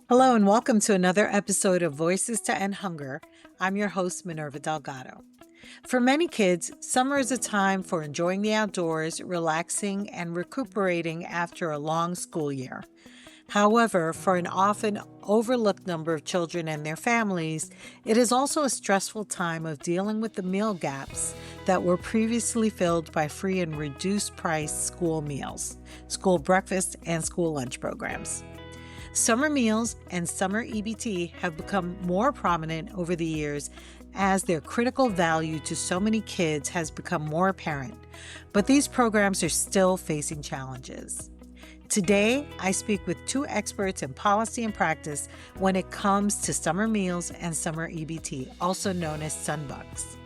Hello and welcome to another episode of Voices to End Hunger. I'm your host, Minerva Delgado. For many kids, summer is a time for enjoying the outdoors, relaxing, and recuperating after a long school year. However, for an often overlooked number of children and their families, it is also a stressful time of dealing with the meal gaps that were previously filled by free and reduced price school meals, school breakfast, and school lunch programs. Summer meals and summer EBT have become more prominent over the years as their critical value to so many kids has become more apparent, but these programs are still facing challenges. Today, I speak with two experts in policy and practice when it comes to summer meals and summer EBT, also known as Sunbucks.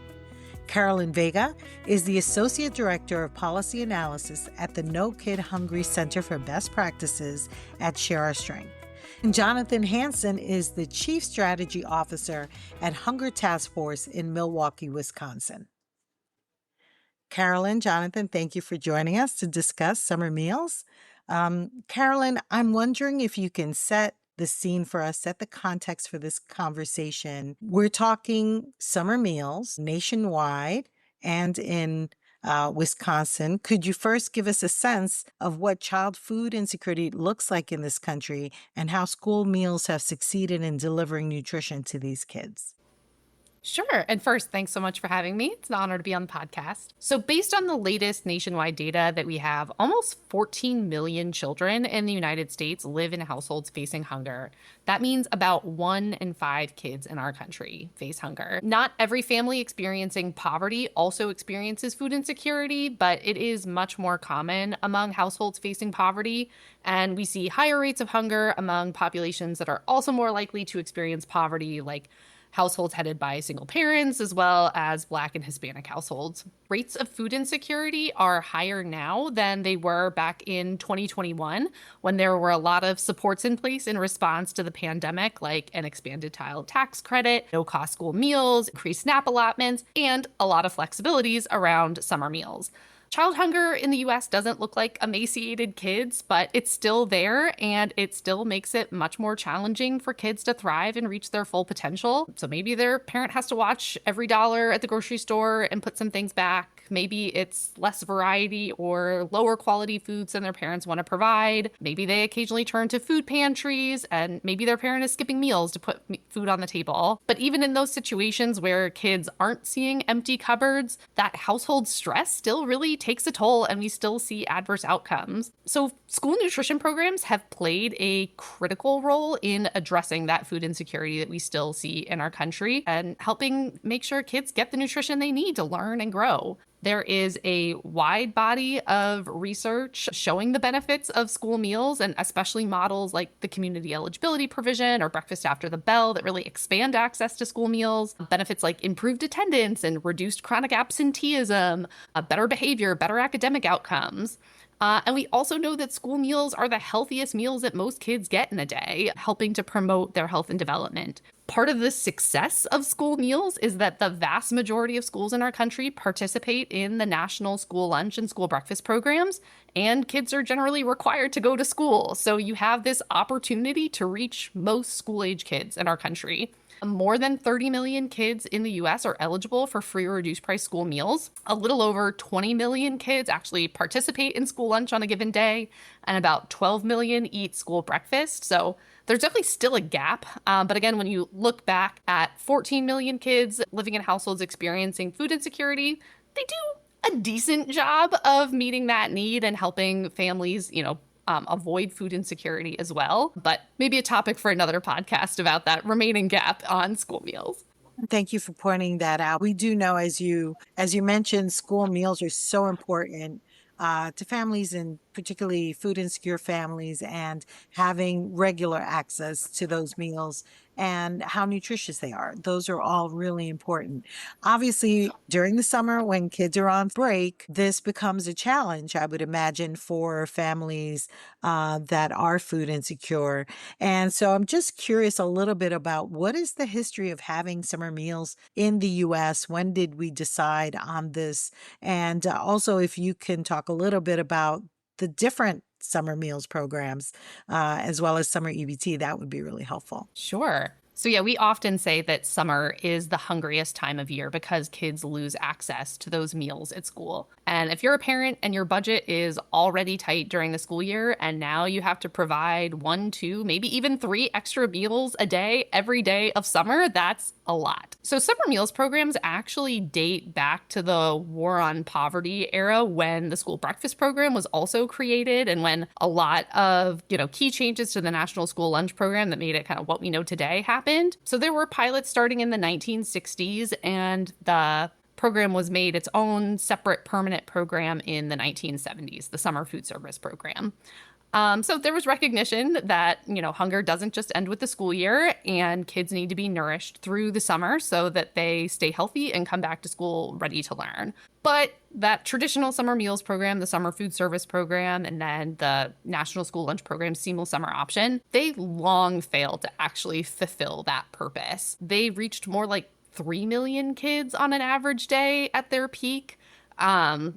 Carolyn Vega is the Associate Director of Policy Analysis at the No Kid Hungry Center for Best Practices at Share Our Strength. And Jonathan Hansen is the Chief Strategy Officer at Hunger Task Force in Milwaukee, Wisconsin. Carolyn, Jonathan, thank you for joining us to discuss summer meals. Carolyn, I'm wondering if you can set the scene for us, set the context for this conversation. We're talking summer meals nationwide and in Wisconsin. Could you first give us a sense of what child food insecurity looks like in this country and how school meals have succeeded in delivering nutrition to these kids? Sure. And first, thanks so much for having me. It's an honor to be on the podcast. So, based on the latest nationwide data that we have, almost 14 million children in the United States live in households facing hunger. That means about 1 in 5 kids in our country face hunger. Not every family experiencing poverty also experiences food insecurity, but it is much more common among households facing poverty. And we see higher rates of hunger among populations that are also more likely to experience poverty, like households headed by single parents, as well as Black and Hispanic households. Rates of food insecurity are higher now than they were back in 2021, when there were a lot of supports in place in response to the pandemic, like an expanded child tax credit, no-cost school meals, increased SNAP allotments, and a lot of flexibilities around summer meals. Child hunger in the US doesn't look like emaciated kids, but it's still there, and it still makes it much more challenging for kids to thrive and reach their full potential. So maybe their parent has to watch every dollar at the grocery store and put some things back. Maybe it's less variety or lower quality foods than their parents want to provide. Maybe they occasionally turn to food pantries, and maybe their parent is skipping meals to put food on the table. But even in those situations where kids aren't seeing empty cupboards, that household stress still really takes a toll, and we still see adverse outcomes. So school nutrition programs have played a critical role in addressing that food insecurity that we still see in our country and helping make sure kids get the nutrition they need to learn and grow. There is a wide body of research showing the benefits of school meals, and especially models like the community eligibility provision or breakfast after the bell that really expand access to school meals. Benefits like improved attendance and reduced chronic absenteeism, better behavior, better academic outcomes. And we also know that school meals are the healthiest meals that most kids get in a day, helping to promote their health and development. Part of the success of school meals is that the vast majority of schools in our country participate in the national school lunch and school breakfast programs, and kids are generally required to go to school. So you have this opportunity to reach most school-age kids in our country. More than 30 million kids in the US are eligible for free or reduced price school meals. A little over 20 million kids actually participate in school lunch on a given day, and about 12 million eat school breakfast. So there's definitely still a gap. But again, when you look back at 14 million kids living in households experiencing food insecurity, they do a decent job of meeting that need and helping families, avoid food insecurity as well. But maybe a topic for another podcast about that remaining gap on school meals. Thank you for pointing that out. We do know, as you mentioned, school meals are so important to families, and particularly food insecure families, and having regular access to those meals and how nutritious they are. Those are all really important. Obviously, during the summer when kids are on break, this becomes a challenge, I would imagine, for families that are food insecure. And so I'm just curious a little bit about what is the history of having summer meals in the US? When did we decide on this? And also, if you can talk a little bit about the different summer meals programs, as well as summer EBT, that would be really helpful. Sure. So, yeah, we often say that summer is the hungriest time of year because kids lose access to those meals at school. And if you're a parent and your budget is already tight during the school year, and now you have to provide 1, 2, maybe even 3 extra meals a day, every day of summer, that's a lot. So summer meals programs actually date back to the War on Poverty era, when the school breakfast program was also created, and when a lot of, key changes to the National School Lunch Program that made it kind of what we know today happened. So there were pilots starting in the 1960s, and the program was made its own separate permanent program in the 1970s, the Summer Food Service Program. So there was recognition that, hunger doesn't just end with the school year, and kids need to be nourished through the summer so that they stay healthy and come back to school ready to learn. But that traditional summer meals program, the Summer Food Service Program, and then the National School Lunch Program Seamless Summer Option, they long failed to actually fulfill that purpose. They reached more like 3 million kids on an average day at their peak.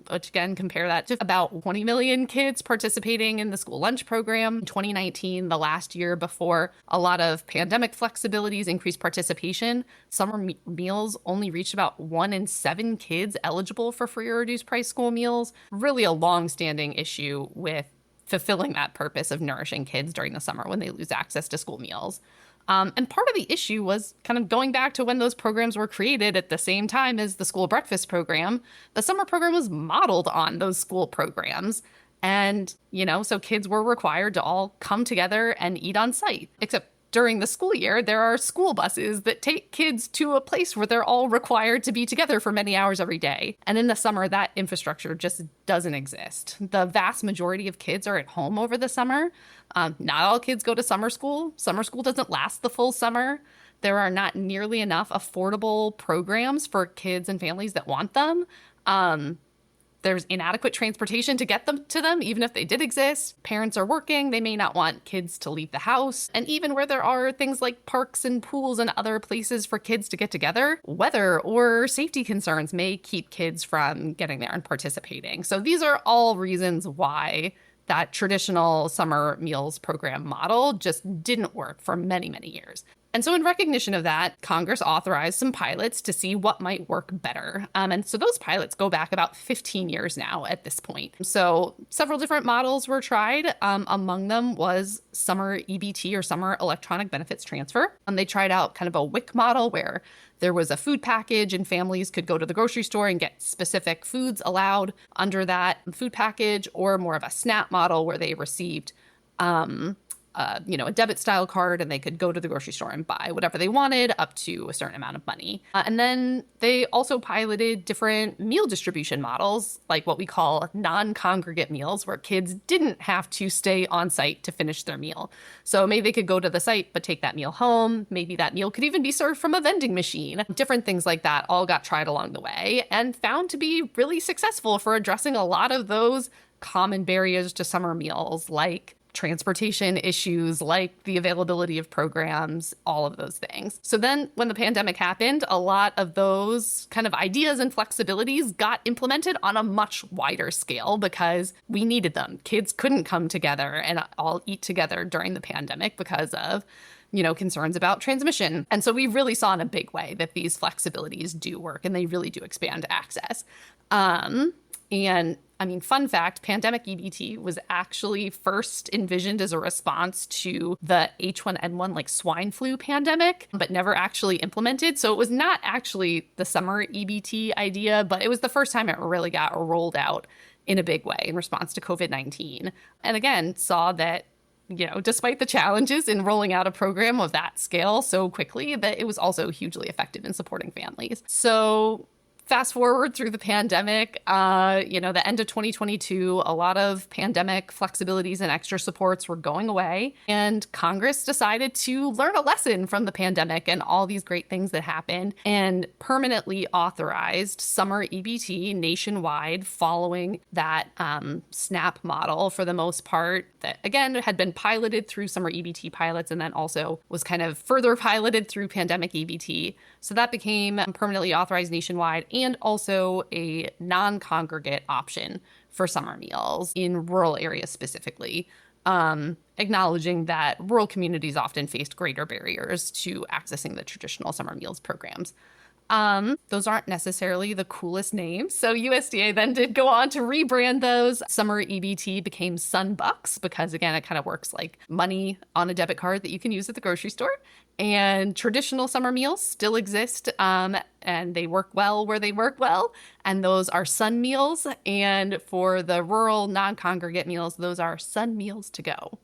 Which again, compare that to about 20 million kids participating in the school lunch program. In 2019, the last year before a lot of pandemic flexibilities increased participation, summer meals only reached about 1 in 7 kids eligible for free or reduced price school meals. Really a long-standing issue with fulfilling that purpose of nourishing kids during the summer when they lose access to school meals. And part of the issue was kind of going back to when those programs were created at the same time as the school breakfast program. The summer program was modeled on those school programs. And, so kids were required to all come together and eat on site. Except during the school year, there are school buses that take kids to a place where they're all required to be together for many hours every day. And in the summer, that infrastructure just doesn't exist. The vast majority of kids are at home over the summer. Not all kids go to summer school. Summer school doesn't last the full summer. There are not nearly enough affordable programs for kids and families that want them. There's inadequate transportation to get them to them, even if they did exist. Parents are working. They may not want kids to leave the house. And even where there are things like parks and pools and other places for kids to get together, weather or safety concerns may keep kids from getting there and participating. So these are all reasons why that traditional summer meals program model just didn't work for many, many years. And so in recognition of that, Congress authorized some pilots to see what might work better. And so those pilots go back about 15 years now at this point. So several different models were tried. Among them was Summer EBT, or Summer Electronic Benefits Transfer. And they tried out kind of a WIC model where there was a food package and families could go to the grocery store and get specific foods allowed under that food package, or more of a SNAP model where they received a debit style card, and they could go to the grocery store and buy whatever they wanted up to a certain amount of money. And then they also piloted different meal distribution models, like what we call non-congregate meals, where kids didn't have to stay on site to finish their meal. So maybe they could go to the site, but take that meal home. Maybe that meal could even be served from a vending machine. Different things like that all got tried along the way and found to be really successful for addressing a lot of those common barriers to summer meals, like transportation issues, like the availability of programs, all of those things. So then when the pandemic happened, a lot of those kind of ideas and flexibilities got implemented on a much wider scale because we needed them. Kids couldn't come together and all eat together during the pandemic because of concerns about transmission. And so we really saw in a big way that these flexibilities do work and they really do expand access. Fun fact, pandemic EBT was actually first envisioned as a response to the H1N1, like swine flu pandemic, but never actually implemented. So it was not actually the summer EBT idea, but it was the first time it really got rolled out in a big way in response to COVID-19. And again, saw that despite the challenges in rolling out a program of that scale so quickly, that it was also hugely effective in supporting families. So fast forward through the pandemic, the end of 2022, a lot of pandemic flexibilities and extra supports were going away. And Congress decided to learn a lesson from the pandemic and all these great things that happened and permanently authorized summer EBT nationwide following that SNAP model for the most part that, again, had been piloted through summer EBT pilots and then also was kind of further piloted through pandemic EBT. So that became permanently authorized nationwide and also a non-congregate option for summer meals in rural areas specifically, acknowledging that rural communities often faced greater barriers to accessing the traditional summer meals programs. Those aren't necessarily the coolest names. So USDA then did go on to rebrand those. Summer EBT became Sun Bucks because, again, it kind of works like money on a debit card that you can use at the grocery store. And traditional summer meals still exist, and they work well where they work well. And those are Sun Meals. And for the rural non-congregate meals, those are Sun Meals to go.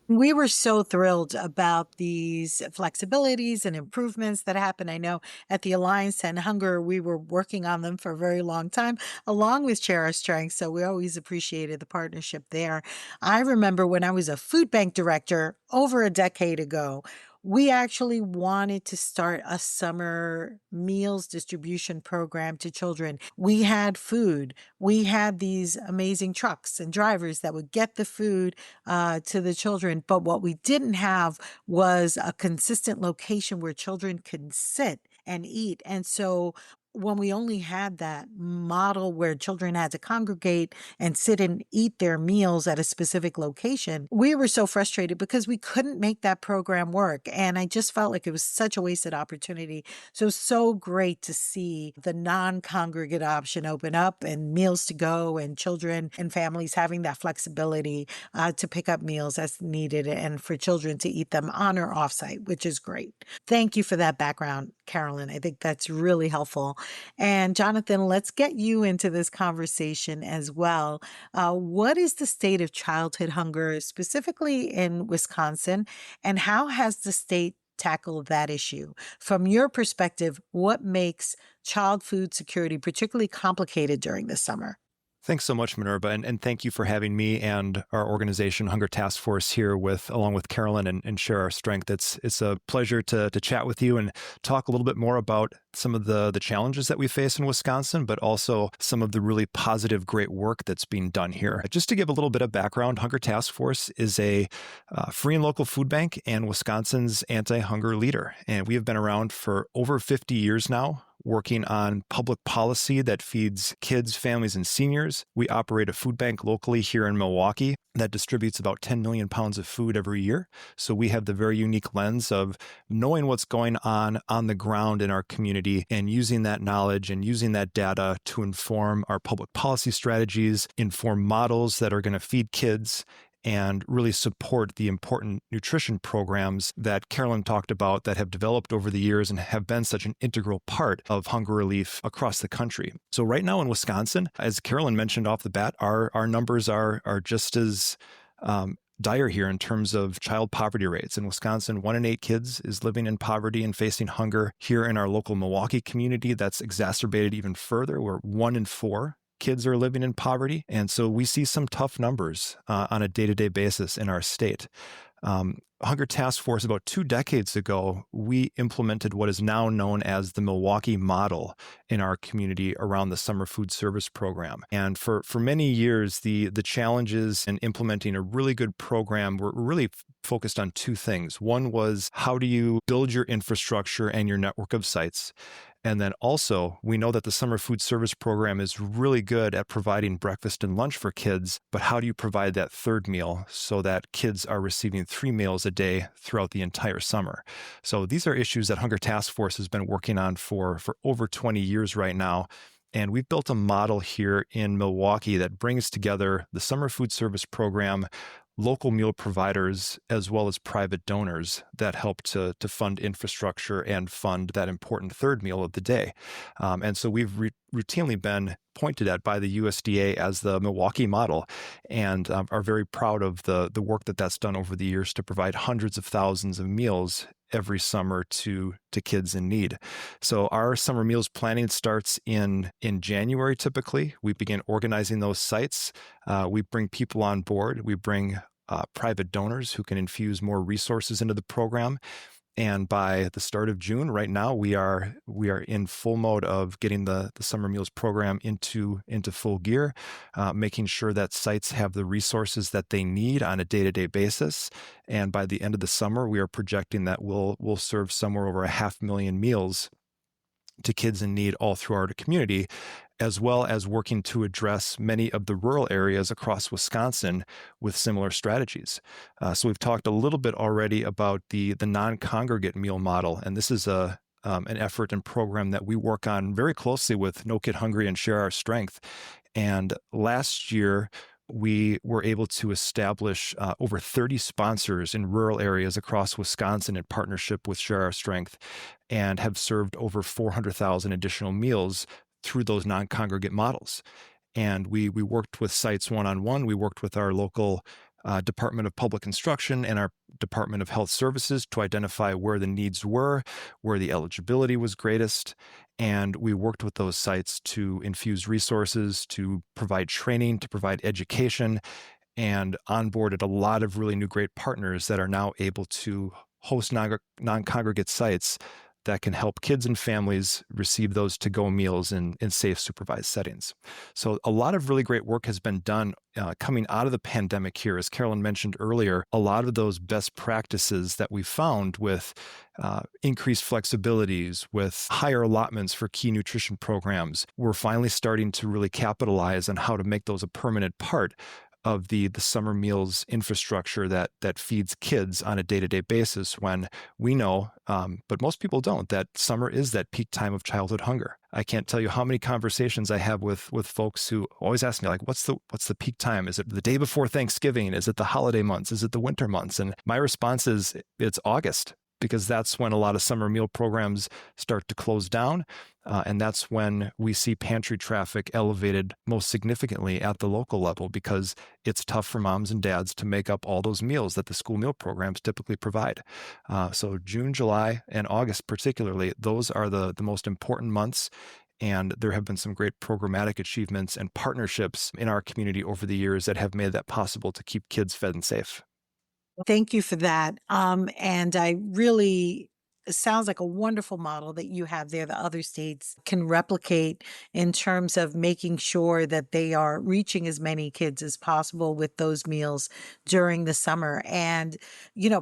We were so thrilled about these flexibilities and improvements that happened. I know at the Alliance to End Hunger, we were working on them for a very long time, along with Share Our Strength. So we always appreciated the partnership there. I remember when I was a food bank director over a decade ago, we actually wanted to start a summer meals distribution program to children. We had food. We had these amazing trucks and drivers that would get the food to the children. But what we didn't have was a consistent location where children could sit and eat. And so when we only had that model where children had to congregate and sit and eat their meals at a specific location, we were so frustrated because we couldn't make that program work. And I just felt like it was such a wasted opportunity. So great to see the non-congregate option open up and meals to go and children and families having that flexibility to pick up meals as needed and for children to eat them on or offsite, which is great. Thank you for that background, Carolyn. I think that's really helpful. And Jonathan, let's get you into this conversation as well. What is the state of childhood hunger specifically in Wisconsin, and how has the state tackled that issue? From your perspective, what makes child food security particularly complicated during the summer? Thanks so much, Minerva, and thank you for having me and our organization, Hunger Task Force, here along with Carolyn and Share Our Strength. It's a pleasure to chat with you and talk a little bit more about some of the challenges that we face in Wisconsin, but also some of the really positive, great work that's being done here. Just to give a little bit of background, Hunger Task Force is a free and local food bank and Wisconsin's anti-hunger leader, and we have been around for over 50 years now, working on public policy that feeds kids, families, and seniors. We operate a food bank locally here in Milwaukee that distributes about 10 million pounds of food every year. So we have the very unique lens of knowing what's going on the ground in our community and using that knowledge and using that data to inform our public policy strategies, inform models that are going to feed kids, and really support the important nutrition programs that Carolyn talked about that have developed over the years and have been such an integral part of hunger relief across the country. So right now in Wisconsin, as Carolyn mentioned off the bat, our numbers are just as dire here in terms of child poverty rates. In Wisconsin, 1 in 8 kids is living in poverty and facing hunger. Here in our local Milwaukee community, that's exacerbated even further, where 1 in 4 kids are living in poverty. And so we see some tough numbers on a day-to-day basis in our state. Hunger Task Force, about 2 decades ago, we implemented what is now known as the Milwaukee model in our community around the summer food service program. And for many years, the challenges in implementing a really good program were really focused on 2 things. One was, how do you build your infrastructure and your network of sites? And then also, we know that the summer food service program is really good at providing breakfast and lunch for kids, but how do you provide that third meal so that kids are receiving 3 meals a day throughout the entire summer? So these are issues that Hunger Task Force has been working on for over 20 years right now. And we've built a model here in Milwaukee that brings together the summer food service program, local meal providers, as well as private donors that help to fund infrastructure and fund that important third meal of the day. And so we've routinely been pointed at by the USDA as the Milwaukee model, and are very proud of the work that's done over the years to provide hundreds of thousands of meals every summer to kids in need. So our summer meals planning starts in January typically. We begin organizing those sites. We bring people on board. We bring private donors who can infuse more resources into the program. And by the start of June, right now, we are in full mode of getting the Summer Meals program into full gear, making sure that sites have the resources that they need on a day-to-day basis. And by the end of the summer, we are projecting that we'll serve somewhere over 500,000 meals to kids in need all through our community, as well as working to address many of the rural areas across Wisconsin with similar strategies. So we've talked a little bit already about the non-congregate meal model, and this is an effort and program that we work on very closely with No Kid Hungry and Share Our Strength. And last year, we were able to establish over 30 sponsors in rural areas across Wisconsin in partnership with Share Our Strength, and have served over 400,000 additional meals through those non-congregate models. And we worked with sites one-on-one. We worked with our local Department of Public Instruction and our Department of Health Services to identify where the needs were, where the eligibility was greatest. And we worked with those sites to infuse resources, to provide training, to provide education, and onboarded a lot of really new great partners that are now able to host non-congregate sites that can help kids and families receive those to-go meals in safe, supervised settings. So a lot of really great work has been done coming out of the pandemic here. As Carolyn mentioned earlier, a lot of those best practices that we found with increased flexibilities, with higher allotments for key nutrition programs, we're finally starting to really capitalize on how to make those a permanent part of the summer meals infrastructure that feeds kids on a day-to-day basis, when we know, but most people don't, that summer is that peak time of childhood hunger. I can't tell you how many conversations I have with folks who always ask me, like, what's the peak time? Is it the day before Thanksgiving? Is it the holiday months? Is it the winter months? And my response is, it's August, because that's when a lot of summer meal programs start to close down. And that's when we see pantry traffic elevated most significantly at the local level, because it's tough for moms and dads to make up all those meals that the school meal programs typically provide. So June, July, and August particularly, those are the most important months. And there have been some great programmatic achievements and partnerships in our community over the years that have made that possible to keep kids fed and safe. Thank you for that. It sounds like a wonderful model that you have there that other states can replicate in terms of making sure that they are reaching as many kids as possible with those meals during the summer, and,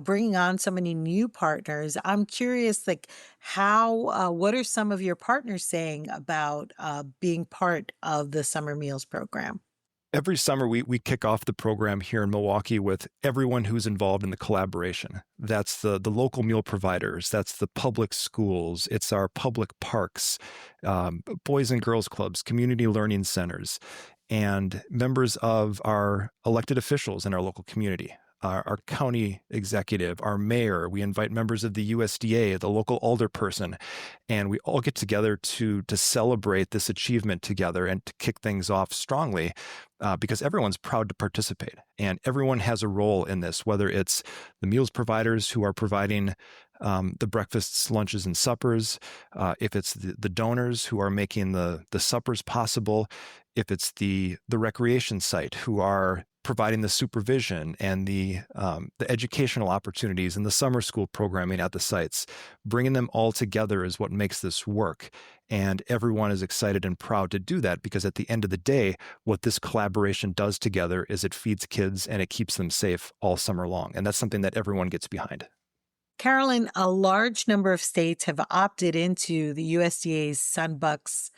bringing on so many new partners. I'm curious, like, what are some of your partners saying about being part of the summer meals program? Every summer, we kick off the program here in Milwaukee with everyone who's involved in the collaboration. That's the local meal providers. That's the public schools. It's our public parks, boys and girls clubs, community learning centers, and members of our elected officials in our local community. Our county executive, our mayor. We invite members of the USDA, the local alderperson, and we all get together to celebrate this achievement together and to kick things off strongly, because everyone's proud to participate and everyone has a role in this, whether it's the meals providers who are providing the breakfasts, lunches, and suppers, if it's the donors who are making the suppers possible, if it's the recreation site who are providing the supervision and the educational opportunities and the summer school programming at the sites. Bringing them all together is what makes this work. And everyone is excited and proud to do that, because at the end of the day, what this collaboration does together is it feeds kids and it keeps them safe all summer long. And that's something that everyone gets behind. Carolyn, a large number of states have opted into the USDA's Sunbucks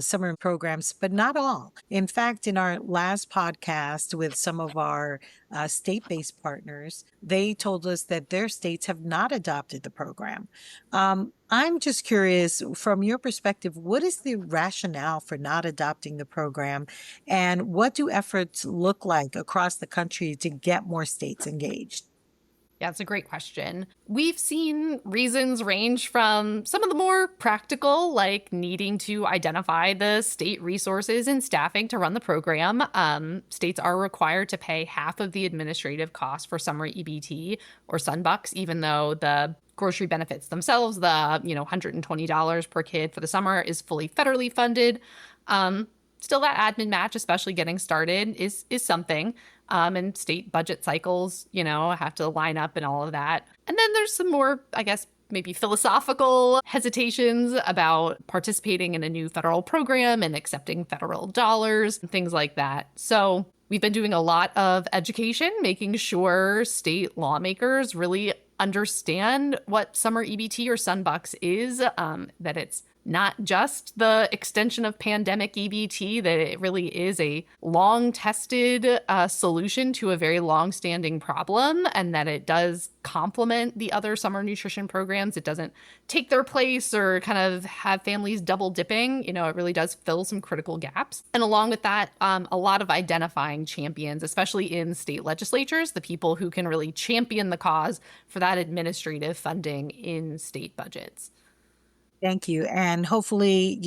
summer programs, but not all. In fact, in our last podcast with some of our state-based partners, they told us that their states have not adopted the program. I'm just curious, from your perspective, what is the rationale for not adopting the program, and what do efforts look like across the country to get more states engaged? Yeah, it's a great question. We've seen reasons range from some of the more practical, like needing to identify the state resources and staffing to run the program. States are required to pay half of the administrative cost for Summer EBT or Sunbucks, even though the grocery benefits themselves, the $120 per kid for the summer, is fully federally funded. Still, that admin match, especially getting started, is something. And state budget cycles, have to line up and all of that. And then there's some more, I guess, maybe philosophical hesitations about participating in a new federal program and accepting federal dollars and things like that. So we've been doing a lot of education, making sure state lawmakers really understand what Summer EBT or Sunbucks is, that it's not just the extension of pandemic EBT, that it really is a long-tested solution to a very long-standing problem, and that it does complement the other summer nutrition programs. It doesn't take their place or kind of have families double dipping. You know, it really does fill some critical gaps. And along with that, a lot of identifying champions, especially in state legislatures, the people who can really champion the cause for that administrative funding in state budgets. Thank you. And hopefully,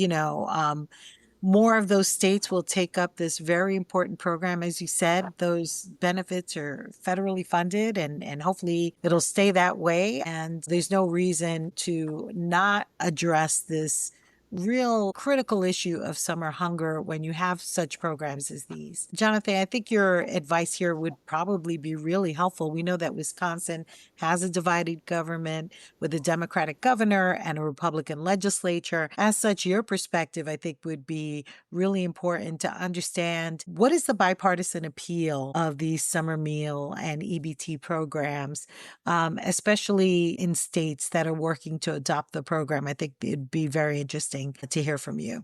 more of those states will take up this very important program. As you said, those benefits are federally funded, and hopefully it'll stay that way. And there's no reason to not address this real critical issue of summer hunger when you have such programs as these. Jonathan, I think your advice here would probably be really helpful. We know that Wisconsin has a divided government with a Democratic governor and a Republican legislature. As such, your perspective, I think, would be really important to understand what is the bipartisan appeal of these summer meal and EBT programs, especially in states that are working to adopt the program. I think it'd be very interesting to hear from you.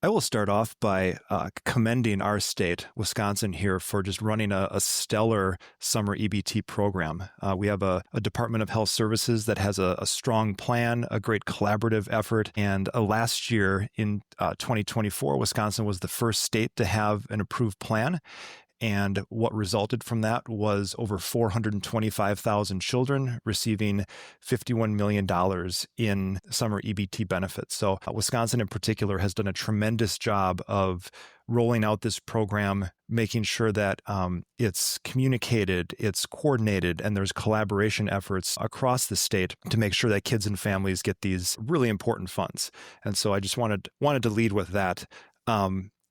I will start off by commending our state, Wisconsin, here for just running a stellar summer EBT program. We have a Department of Health Services that has a strong plan, a great collaborative effort. And last year in 2024, Wisconsin was the first state to have an approved plan. And what resulted from that was over 425,000 children receiving $51 million in summer EBT benefits. So Wisconsin in particular has done a tremendous job of rolling out this program, making sure that it's communicated, it's coordinated, and there's collaboration efforts across the state to make sure that kids and families get these really important funds. And so I just wanted to lead with that.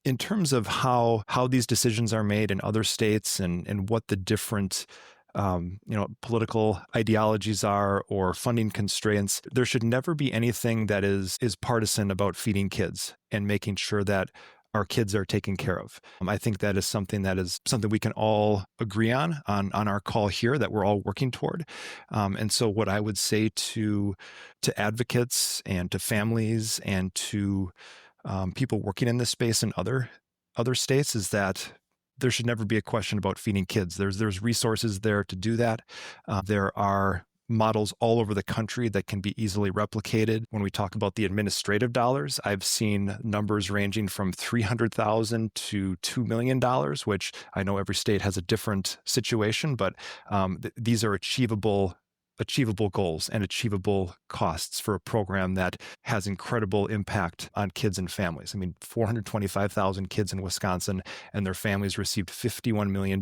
In terms of how these decisions are made in other states and what the different political ideologies are or funding constraints, there should never be anything that is partisan about feeding kids and making sure that our kids are taken care of. I think that is something we can all agree on our call here that we're all working toward. And so what I would say to advocates and to families and to people working in this space in other states is that there should never be a question about feeding kids. There's resources there to do that. There are models all over the country that can be easily replicated. When we talk about the administrative dollars, I've seen numbers ranging from $300,000 to $2 million, which I know every state has a different situation, but these are achievable goals and achievable costs for a program that has incredible impact on kids and families. I mean, 425,000 kids in Wisconsin and their families received $51 million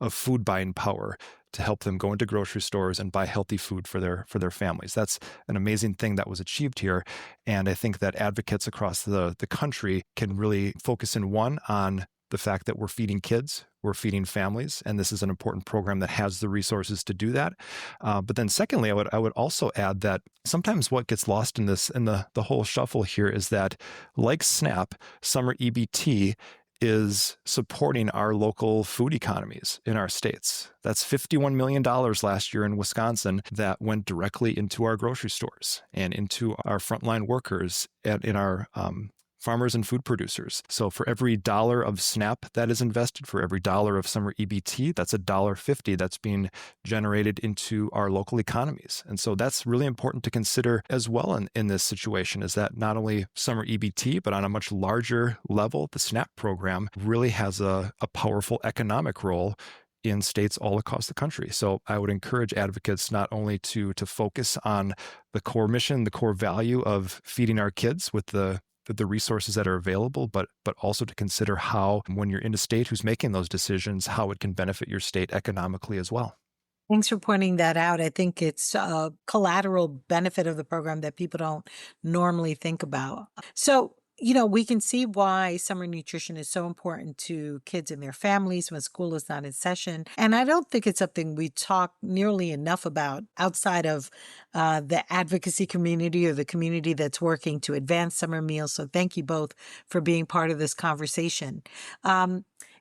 of food buying power to help them go into grocery stores and buy healthy food for their families. That's an amazing thing that was achieved here. And I think that advocates across the country can really focus on the fact that we're feeding kids, we're feeding families, and this is an important program that has the resources to do that. But then secondly, I would also add that sometimes what gets lost in the whole shuffle here is that, like SNAP, summer EBT is supporting our local food economies in our states. That's $51 million last year in Wisconsin that went directly into our grocery stores and into our frontline workers and in our farmers and food producers. So for every dollar of SNAP that is invested, for every dollar of summer EBT, that's $1.50 that's being generated into our local economies. And so that's really important to consider as well in this situation, is that not only summer EBT, but on a much larger level, the SNAP program really has a powerful economic role in states all across the country. So I would encourage advocates not only to focus on the core mission, the core value of feeding our kids with the resources that are available, but also to consider how, when you're in a state who's making those decisions, how it can benefit your state economically as well. Thanks for pointing that out. I think it's a collateral benefit of the program that people don't normally think about. So, we can see why summer nutrition is so important to kids and their families when school is not in session. And I don't think it's something we talk nearly enough about outside of the advocacy community or the community that's working to advance summer meals. So thank you both for being part of this conversation.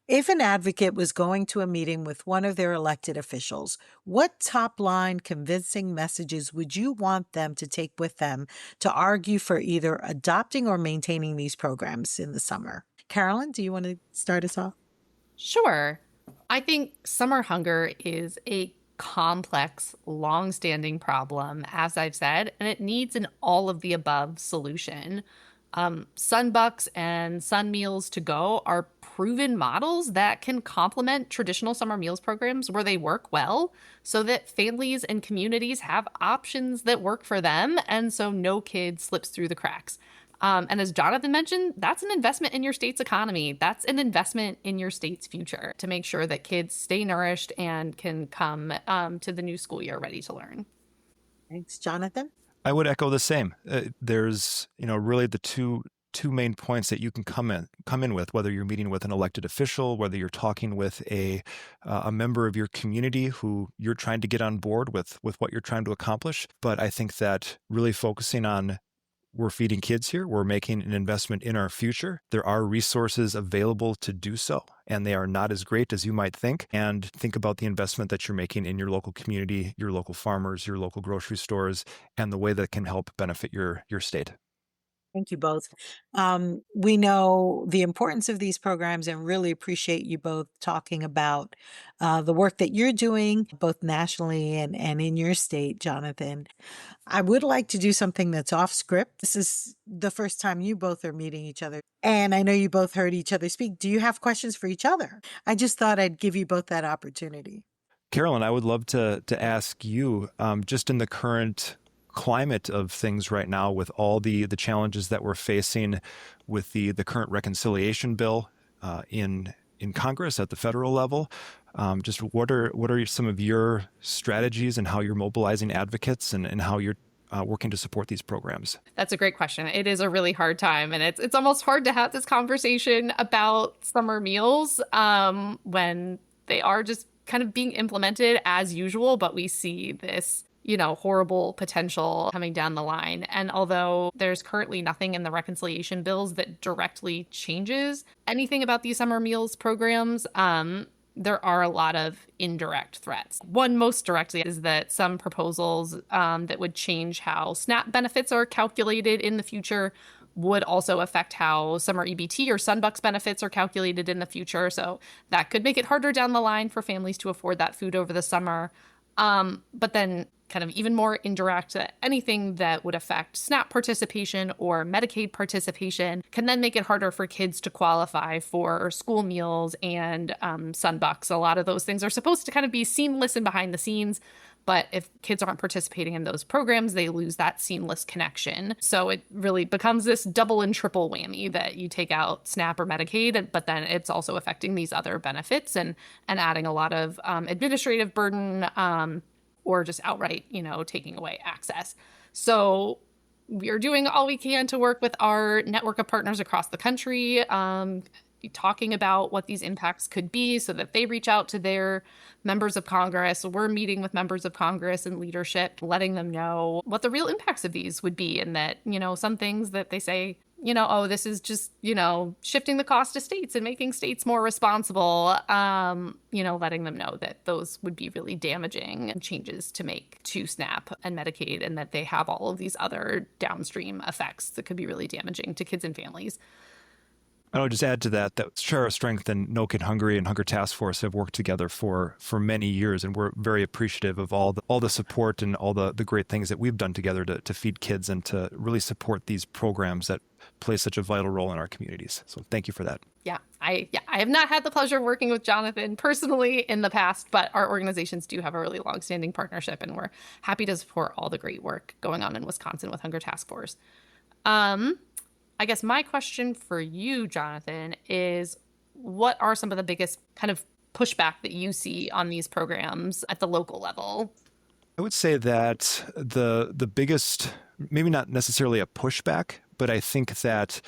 If an advocate was going to a meeting with one of their elected officials, what top line convincing messages would you want them to take with them to argue for either adopting or maintaining these programs in the summer? Carolyn, do you want to start us off? Sure. I think summer hunger is a complex, long-standing problem, as I've said, and it needs an all of the above solution. Sunbucks and Sun Meals to Go are proven models that can complement traditional summer meals programs where they work well so that families and communities have options that work for them and so no kid slips through the cracks. And as Jonathan mentioned, that's an investment in your state's economy. That's an investment in your state's future to make sure that kids stay nourished and can come to the new school year ready to learn. Thanks, Jonathan. I would echo the same. There's, really the two main points that you can come in with, whether you're meeting with an elected official, whether you're talking with a member of your community who you're trying to get on board with what you're trying to accomplish. But I think that really focusing on we're feeding kids here, we're making an investment in our future. There are resources available to do so, and they are not as great as you might think. And think about the investment that you're making in your local community, your local farmers, your local grocery stores, and the way that can help benefit your state. Thank you both. We know the importance of these programs and really appreciate you both talking about the work that you're doing, both nationally and in your state, Jonathan. I would like to do something that's off script. This is the first time you both are meeting each other. And I know you both heard each other speak. Do you have questions for each other? I just thought I'd give you both that opportunity. Carolyn, I would love to ask you, just in the current climate of things right now with all the challenges that we're facing with the current reconciliation bill in Congress at the federal level. Just what are some of your strategies and how you're mobilizing advocates and how you're working to support these programs? That's a great question. It is a really hard time, and it's almost hard to have this conversation about summer meals when they are just kind of being implemented as usual, but we see this horrible potential coming down the line. And although there's currently nothing in the reconciliation bills that directly changes anything about these summer meals programs, there are a lot of indirect threats. One most directly is that some proposals that would change how SNAP benefits are calculated in the future would also affect how summer EBT or Sunbucks benefits are calculated in the future. So that could make it harder down the line for families to afford that food over the summer. But then kind of even more indirect, anything that would affect SNAP participation or Medicaid participation can then make it harder for kids to qualify for school meals and Sunbucks. A lot of those things are supposed to kind of be seamless and behind the scenes, but if kids aren't participating in those programs, they lose that seamless connection. So it really becomes this double and triple whammy that you take out SNAP or Medicaid, but then it's also affecting these other benefits and adding a lot of administrative burden or just outright, taking away access. So we are doing all we can to work with our network of partners across the country, talking about what these impacts could be so that they reach out to their members of Congress. We're meeting with members of Congress and leadership, letting them know what the real impacts of these would be, and that, some things that they say, this is just, shifting the cost to states and making states more responsible, letting them know that those would be really damaging changes to make to SNAP and Medicaid, and that they have all of these other downstream effects that could be really damaging to kids and families. I would just add to that Share Our Strength and No Kid Hungry and Hunger Task Force have worked together for many years, and we're very appreciative of all the support and all the great things that we've done together to feed kids and to really support these programs that play such a vital role in our communities. So thank you for that. Yeah, I have not had the pleasure of working with Jonathan personally in the past, but our organizations do have a really long-standing partnership, and we're happy to support all the great work going on in Wisconsin with Hunger Task Force. I guess my question for you, Jonathan, is what are some of the biggest kind of pushback that you see on these programs at the local level? I would say that the biggest, maybe not necessarily a pushback, but I think that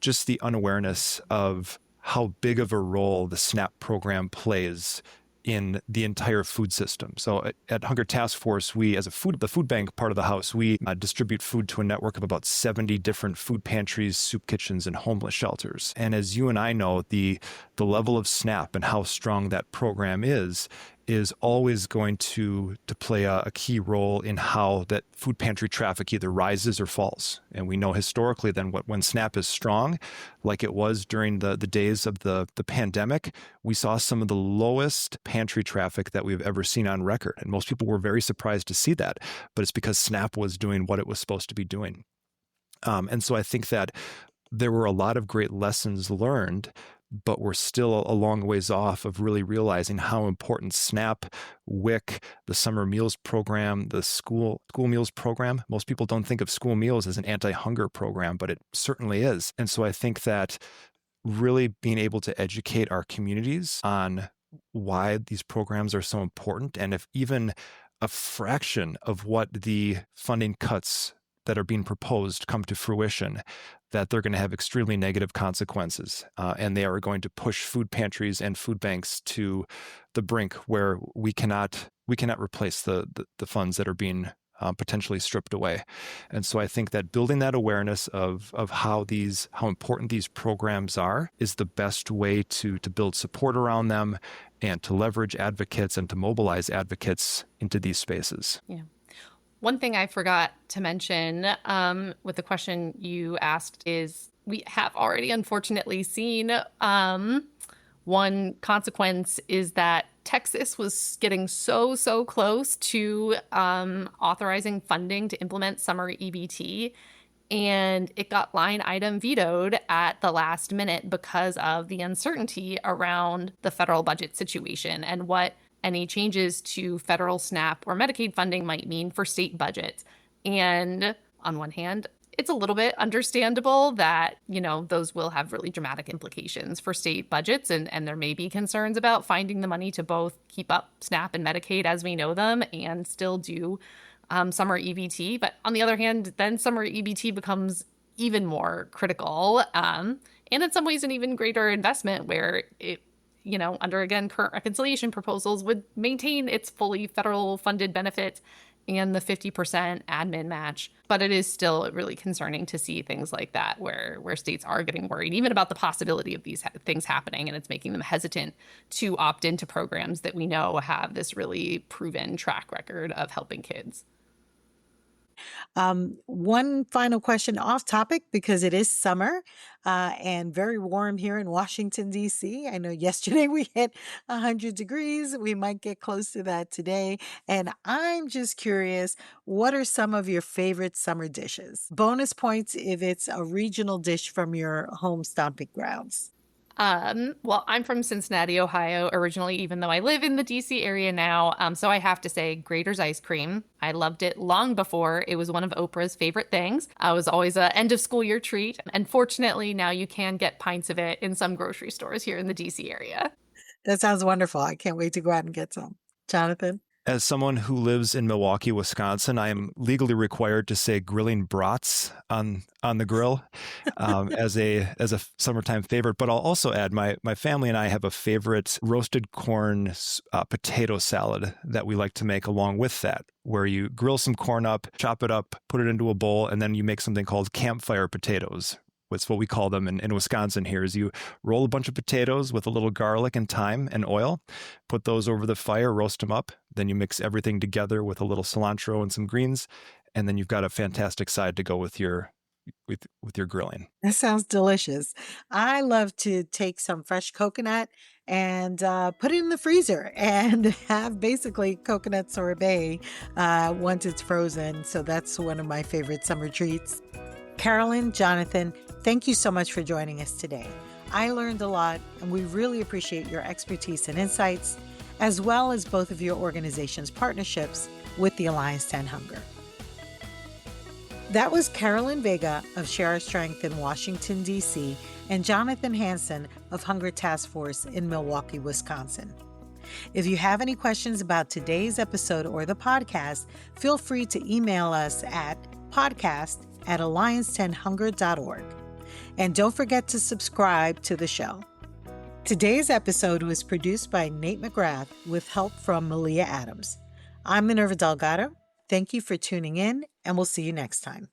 just the unawareness of how big of a role the SNAP program plays in the entire food system. So at Hunger Task Force, we, as the food bank part of the house, we distribute food to a network of about 70 different food pantries, soup kitchens, and homeless shelters. And as you and I know, the level of SNAP and how strong that program is always going to play a key role in how that food pantry traffic either rises or falls. And we know historically then when SNAP is strong, like it was during the days of the pandemic, we saw some of the lowest pantry traffic that we've ever seen on record. And most people were very surprised to see that, but it's because SNAP was doing what it was supposed to be doing. And so I think that there were a lot of great lessons learned, but we're still a long ways off of really realizing how important SNAP, WIC, the summer meals program, the school meals program. Most people don't think of school meals as an anti-hunger program, but it certainly is. And so I think that really being able to educate our communities on why these programs are so important, and if even a fraction of what the funding cuts that are being proposed come to fruition, that they're going to have extremely negative consequences. And they are going to push food pantries and food banks to the brink where we cannot replace the funds that are being potentially stripped away. And so I think that building that awareness of how important these programs are is the best way to build support around them and to leverage advocates and to mobilize advocates into these spaces. Yeah. One thing I forgot to mention with the question you asked is we have already unfortunately seen one consequence is that Texas was getting so close to authorizing funding to implement Summer EBT, and it got line item vetoed at the last minute because of the uncertainty around the federal budget situation and what any changes to federal SNAP or Medicaid funding might mean for state budgets. And on one hand, it's a little bit understandable that, those will have really dramatic implications for state budgets. And there may be concerns about finding the money to both keep up SNAP and Medicaid as we know them and still do summer EBT. But on the other hand, then summer EBT becomes even more critical. And in some ways, an even greater investment where it, under, again, current reconciliation proposals would maintain its fully federal funded benefit and the 50% admin match. But it is still really concerning to see things like that where states are getting worried, even about the possibility of these things happening. And it's making them hesitant to opt into programs that we know have this really proven track record of helping kids. One final question off topic, because it is summer and very warm here in Washington, D.C. I know yesterday we hit 100 degrees. We might get close to that today. And I'm just curious, what are some of your favorite summer dishes? Bonus points if it's a regional dish from your home stomping grounds. Well, I'm from Cincinnati, Ohio, originally, even though I live in the DC area now. So I have to say Grater's ice cream. I loved it long before it was one of Oprah's favorite things. It was always an end of school year treat. And fortunately, now you can get pints of it in some grocery stores here in the DC area. That sounds wonderful. I can't wait to go out and get some. Jonathan? As someone who lives in Milwaukee, Wisconsin, I am legally required to say grilling brats on the grill as a summertime favorite. But I'll also add my family and I have a favorite roasted corn potato salad that we like to make along with that, where you grill some corn up, chop it up, put it into a bowl, and then you make something called campfire potatoes. What's what we call them in Wisconsin here is you roll a bunch of potatoes with a little garlic and thyme and oil, put those over the fire, roast them up. Then you mix everything together with a little cilantro and some greens. And then you've got a fantastic side to go with your grilling. That sounds delicious. I love to take some fresh coconut and put it in the freezer and have basically coconut sorbet once it's frozen. So that's one of my favorite summer treats. Carolyn, Jonathan, thank you so much for joining us today. I learned a lot, and we really appreciate your expertise and insights, as well as both of your organization's partnerships with the Alliance to End Hunger. That was Carolyn Vega of Share Our Strength in Washington, D.C., and Jonathan Hansen of Hunger Task Force in Milwaukee, Wisconsin. If you have any questions about today's episode or the podcast, feel free to email us at podcast@alliance10hunger.org. And don't forget to subscribe to the show. Today's episode was produced by Nate McGrath with help from Malia Adams. I'm Minerva Delgado. Thank you for tuning in, and we'll see you next time.